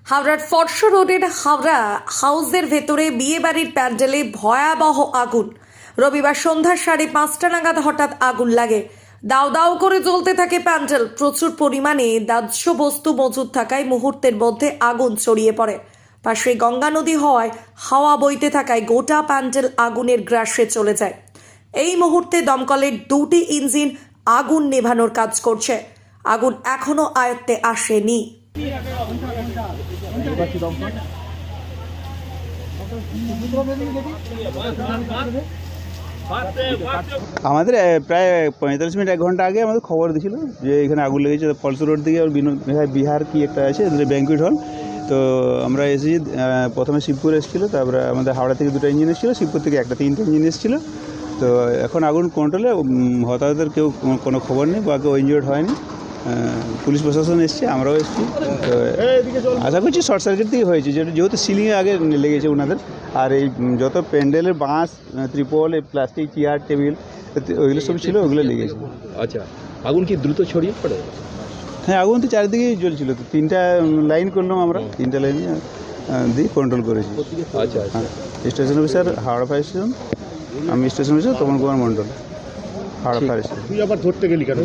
হাওড়ার ফরশো রোডের হাওড়া হাউসের ভেতরে বিয়েবাড়ির প্যান্ডেলে ভয়াবহ আগুন। রবিবার সন্ধ্যা 5:30 নাগাদ হঠাৎ আগুন লাগে। দাউ দাউ করে জ্বলতে থাকে প্যান্ডেল। প্রচুর পরিমাণে দাহ্য বস্তু মজুদ থাকায় মুহূর্তের মধ্যে আগুন ছড়িয়ে পড়ে। পাশে গঙ্গা নদী হওয়ায় হাওয়া বইতে থাকায় গোটা প্যান্ডেল আগুনের গ্রাসে চলে যায়। এই মুহূর্তে দমকলের 2টি ইঞ্জিন আগুন নেভানোর কাজ করছে। আগুন এখনো আয়ত্তে আসেনি। আমাদের প্রায় 45 মিনিট 1 ঘন্টা আগে আমাদের খবর দিয়েছিল যে এখানে আগুন লেগেছে ফলস রোড দিকে, বিহার কি একটা আছে ব্যাঙ্কুয়েট হল। তো আমরা এসেছি, প্রথমে শিবপুর এসেছিলো, তারপরে আমাদের হাওড়া থেকে 2টা ইঞ্জিন এসেছিলো, শিবপুর থেকে 3টে ইঞ্জিন এসেছিলো। তো এখন আগুন কন্ট্রোলে, হতাহতের কেউ কোনো খবর নেই বা কেউ ইনজিওর্ড হয়নি। পুলিশ প্রশাসন এসছে, আমরাও এসেছি। তো আশা করছি শর্ট সার্কিট থেকে হয়েছে, যেহেতু সিলিংয়ে আগে লেগেছে ওনাদের। আর এই যত প্যান্ডেলের বাঁশ, ত্রিপল, এই প্লাস্টিক চেয়ার টেবিল ওইগুলো সব ছিল, ওগুলো লেগেছে। আচ্ছা, আগুন কি দ্রুত ছড়িয়ে পড়ে? হ্যাঁ, আগুন তো চারিদিকেই জ্বলছিল। তো 3টা লাইন করলাম আমরা, 3টা লাইন দিয়ে কন্ট্রোল করেছি। আচ্ছা আচ্ছা, station officer Howrah fire station, আমি station officer Tapan Kumar Mondal, Howrah fire station. তুই আবার ধরতে গেলি কেন?